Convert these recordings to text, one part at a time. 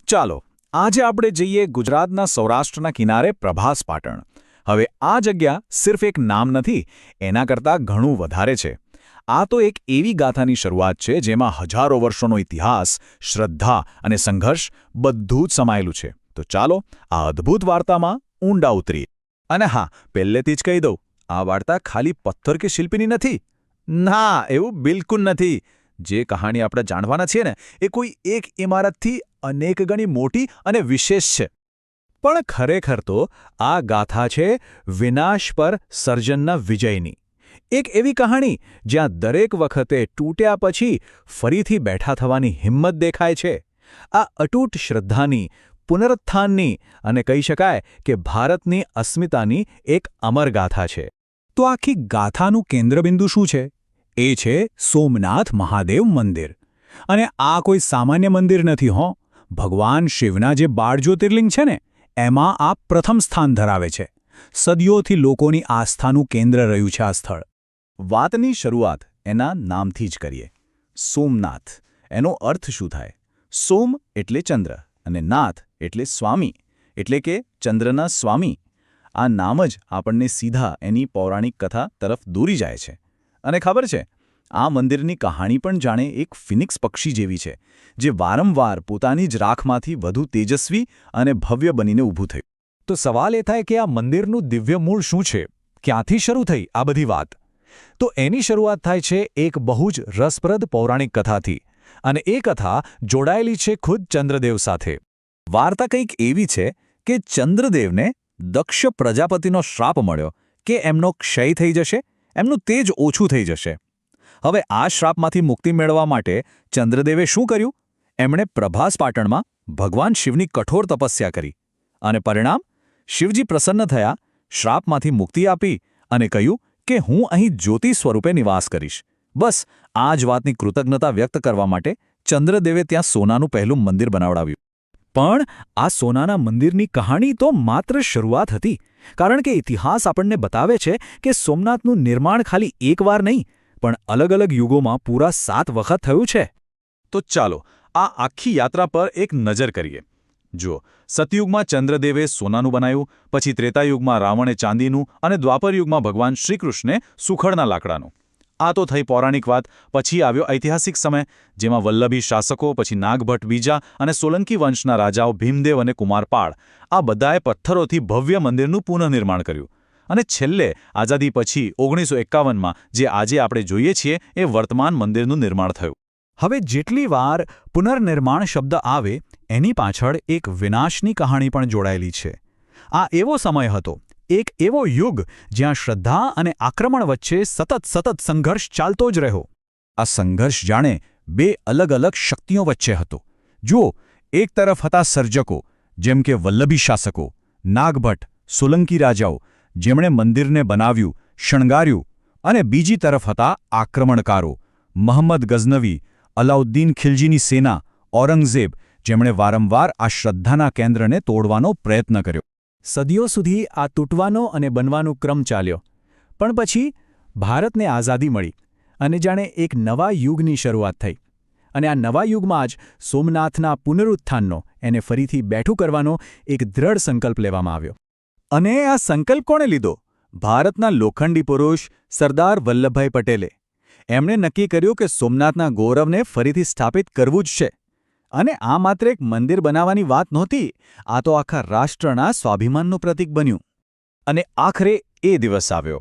ચાલો આજે આપણે જઈએ ગુજરાતના સૌરાષ્ટ્રના કિનારે પ્રભાસ પાટણ. હવે આ જગ્યા સિર્ફ એક નામ નથી, એના કરતાં ઘણું વધારે છે. આ તો એક એવી ગાથાની શરૂઆત છે જેમાં હજારો વર્ષોનો ઇતિહાસ, શ્રદ્ધા અને સંઘર્ષ બધું જ સમાયેલું છે. તો ચાલો આ અદ્ભુત વાર્તામાં ઊંડા ઉતરીએ. અને હા, પહેલેથી જ કહી દઉં, આ વાર્તા ખાલી પથ્થર કે શિલ્પીની નથી. ના, એવું બિલકુલ નથી. જે કહાણી આપણે જાણવાના છીએ ને, એ કોઈ એક ઇમારતથી અનેક ગણી મોટી અને વિશેષ છે. પણ ખરેખર તો આ ગાથા છે વિનાશ પર સર્જનના વિજયની. એક એવી કહાણી જ્યાં દરેક વખતે તૂટ્યા પછી ફરીથી બેઠા થવાની હિંમત દેખાય છે. આ અતૂટ શ્રદ્ધાની, પુનરુત્થાનની અને કહી શકાય કે ભારતની અસ્મિતાની એક અમર ગાથા છે. તો આખી ગાથાનું કેન્દ્રબિંદુ શું છે? એ છે સોમનાથ મહાદેવ મંદિર. અને આ કોઈ સામાન્ય મંદિર નથી હો. ભગવાન શિવના જે 12 જ્યોતિર્લિંગ છે ને, એમાં આ પ્રથમ સ્થાન ધરાવે છે. સદીઓથી લોકોની આસ્થાનું કેન્દ્ર રહ્યું છે આ સ્થળ. વાતની શરૂઆત એના નામથી જ કરીએ. સોમનાથ. એનો અર્થ શું થાય? સોમ એટલે ચંદ્ર અને નાથ એટલે સ્વામી, એટલે કે ચંદ્રના સ્વામી. આ નામ જ આપણને સીધા એની પૌરાણિક કથા તરફ દોરી જાય છે. અને ખબર છે, આ મંદિરની કહાણી પણ જાણે એક ફિનિક્સ પક્ષી જેવી છે, જે વારંવાર પોતાની જ રાખમાંથી વધુ તેજસ્વી અને ભવ્ય બનીને ઊભું થયું. તો સવાલ એ થાય કે આ મંદિરનું દિવ્ય મૂળ શું છે? ક્યાંથી શરૂ થઈ આ બધી વાત? તો એની શરૂઆત થાય છે એક બહુ જ રસપ્રદ પૌરાણિક કથાથી. અને એ કથા જોડાયેલી છે ખુદ ચંદ્રદેવ સાથે. વાર્તા કંઈક એવી છે કે ચંદ્રદેવને દક્ષ પ્રજાપતિનો શ્રાપ મળ્યો કે એમનો ક્ષય થઈ જશે, એમનું તેજ ઓછું થઈ જશે. હવે આ શ્રાપમાંથી મુક્તિ મેળવવા માટે ચંદ્રદેવે શું કર્યું? એમણે પ્રભાસ પાટણમાં ભગવાન શિવની કઠોર તપસ્યા કરી. અને પરિણામ? શિવજી પ્રસન્ન થયા, શ્રાપમાંથી મુક્તિ આપી અને કહ્યું કે હું અહીં જ્યોતિ સ્વરૂપે નિવાસ કરીશ. બસ આ જ વાતની કૃતજ્ઞતા વ્યક્ત કરવા માટે ચંદ્રદેવે ત્યાં સોનાનું પહેલું મંદિર બનાવડાવ્યું. પણ આ સોનાના મંદિરની કહાણી તો માત્ર શરૂઆત હતી. કારણ કે ઇતિહાસ આપણને બતાવે છે કે સોમનાથનું નિર્માણ ખાલી એકવાર નહીં, પણ અલગ અલગ યુગોમાં પૂરા 7 વખત થયું છે. તો ચાલો આ આખી યાત્રા પર એક નજર કરીએ. જુઓ, સતયુગમાં ચંદ્રદેવે સોનાનું બનાવ્યું, પછી ત્રેતાયુગમાં રાવણે ચાંદીનું અને દ્વાપરયુગમાં ભગવાન શ્રીકૃષ્ણે સુખડના લાકડાનું. આ તો થઈ પૌરાણિક વાત. પછી આવ્યો ઐતિહાસિક સમય, જેમાં વલ્લભી શાસકો, પછી નાગભટ્ટ બીજા અને સોલંકી વંશના રાજાઓ ભીમદેવ અને કુમારપાળ, આ બધાએ પથ્થરોથી ભવ્ય મંદિરનું પુનઃનિર્માણ કર્યું. અને છેલ્લે આઝાદી પછી 1951માં જે આજે આપણે જોઈએ છીએ, એ વર્તમાન મંદિરનું નિર્માણ થયું. હવે જેટલી વાર પુનર્નિર્માણ શબ્દ આવે, એની પાછળ એક વિનાશની કહાણી પણ જોડાયેલી છે. આ એવો સમય હતો, એક એવો યુગ જ્યાં શ્રદ્ધા અને આક્રમણ વચ્ચે સતત સંઘર્ષ ચાલતો જ રહ્યો. આ સંઘર્ષ જાણે 2 અલગ અલગ શક્તિઓ વચ્ચે હતો. જુઓ, એક તરફ હતા સર્જકો, જેમ કે વલ્લભી શાસકો, નાગભટ્ટ, સોલંકી રાજાઓ, જેમણે મંદિરને બનાવ્યું, શણગાર્યું. અને બીજી તરફ હતા આક્રમણકારો, મહંમદ ગઝનવી, અલાઉદ્દીન ખિલજીની સેના, ઔરંગઝેબ, જેમણે વારંવાર આ શ્રદ્ધાના કેન્દ્રને તોડવાનો પ્રયત્ન કર્યો. સદીઓ સુધી આ તૂટવાનો અને બનવાનો ક્રમ ચાલ્યો. પણ પછી ભારતને આઝાદી મળી અને જાણે એક નવા યુગની શરૂઆત થઈ. અને આ નવા યુગમાં જ સોમનાથના પુનરુત્થાનનો, એને ફરીથી બેઠું કરવાનો એક દ્રઢ સંકલ્પ લેવામાં આવ્યો. અને આ સંકલ્પ કોણે લીધો? ભારતના લોખંડી પુરુષ સરદાર વલ્લભભાઈ પટેલે. એમણે નક્કી કર્યું કે સોમનાથના ગૌરવને ફરીથી સ્થાપિત કરવું જ છે. અને આ માત્ર એક મંદિર બનાવવાની વાત નહોતી, આ તો આખા રાષ્ટ્રના સ્વાભિમાનનું પ્રતીક બન્યું. અને આખરે એ દિવસ આવ્યો.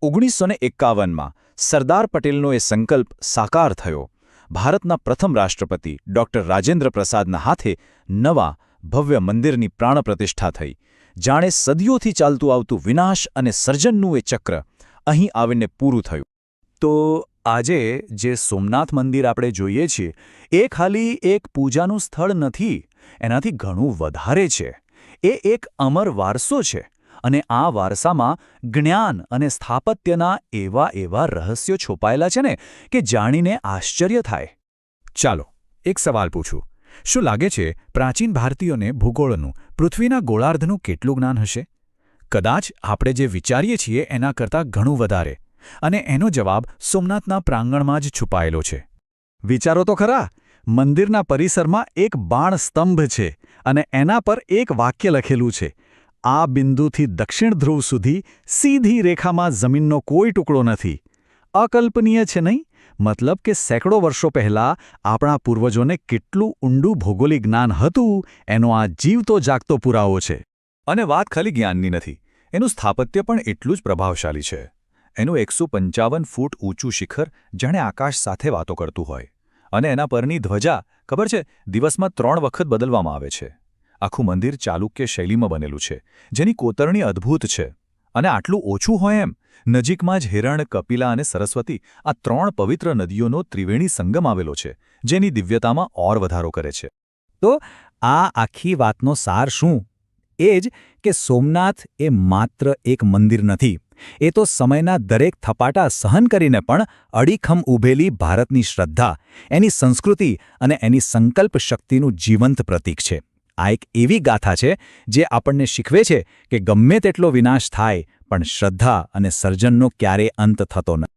1951માં સરદાર પટેલનો એ સંકલ્પ સાકાર થયો. ભારતના પ્રથમ રાષ્ટ્રપતિ ડૉક્ટર રાજેન્દ્ર પ્રસાદના હાથે નવા ભવ્ય મંદિરની પ્રાણ પ્રતિષ્ઠા થઈ. જાણે સદીઓથી ચાલતું આવતું વિનાશ અને સર્જનનું એ ચક્ર અહીં આવીને પૂરું થયું. તો આજે જે સોમનાથ મંદિર આપણે જોઈએ છીએ, એ ખાલી એક પૂજાનું સ્થળ નથી, એનાથી ઘણું વધારે છે. એ એક અમર વારસો છે. અને આ વારસામાં જ્ઞાન અને સ્થાપત્યના એવા રહસ્યો છુપાયેલા છે ને, કે જાણીને આશ્ચર્ય થાય. ચાલો એક સવાલ પૂછું. શું લાગે છે પ્રાચીન ભારતીયોને ભૂગોળનું, પૃથ્વીના ગોળાર્ધનું કેટલું જ્ઞાન હશે? કદાચ આપણે જે વિચારીએ છીએ એના કરતાં ઘણું વધારે. અને એનો જવાબ સોમનાથના પ્રાંગણમાં જ છુપાયેલો છે. વિચારો તો ખરા, મંદિરના પરિસરમાં એક બાણ સ્તંભ છે, અને એના પર એક વાક્ય લખેલું છે, આ બિંદુથી દક્ષિણ ધ્રુવ સુધી સીધી રેખામાં જમીનનો કોઈ ટુકડો નથી. અકલ્પનીય છે નહીં? મતલબ કે સેંકડો વર્ષો પહેલાં આપણા પૂર્વજોને કેટલું ઊંડું ભૌગોલિક જ્ઞાન હતું એનો આ જીવતો જાગતો પુરાવો છે. અને વાત ખાલી જ્ઞાનની નથી. એનું સ્થાપત્ય પણ એટલું જ પ્રભાવશાળી છે. એનું 155 ફૂટ ઊંચું શિખર જાણે આકાશ સાથે વાતો કરતું હોય. અને એના પરની ધ્વજા, ખબર છે, દિવસમાં 3 વખત બદલવામાં આવે છે. આખું મંદિર ચાલુક્ય શૈલીમાં બનેલું છે, જેની કોતરણી અદ્ભુત છે. અને આટલું ઓછું હોય એમ, નજીકમાં જ હિરણ, કપિલા અને સરસ્વતી, આ 3 પવિત્ર નદીઓનો ત્રિવેણી સંગમ આવેલો છે, જેની દિવ્યતામાં ઓર વધારો કરે છે. તો આ આખી વાતનો સાર શું? એ જ કે સોમનાથ એ માત્ર એક મંદિર નથી. એ તો સમયના દરેક થપાટા સહન કરીને પણ અડીખમ ઊભેલી ભારતની શ્રદ્ધા, એની સંસ્કૃતિ અને એની સંકલ્પ શક્તિનું જીવંત પ્રતીક છે. આ એક એવી ગાથા છે જે આપણને શીખવે છે કે ગમે તેટલો વિનાશ થાય પણ શ્રદ્ધા અને સર્જનનો ક્યારેય અંત થતો નથી.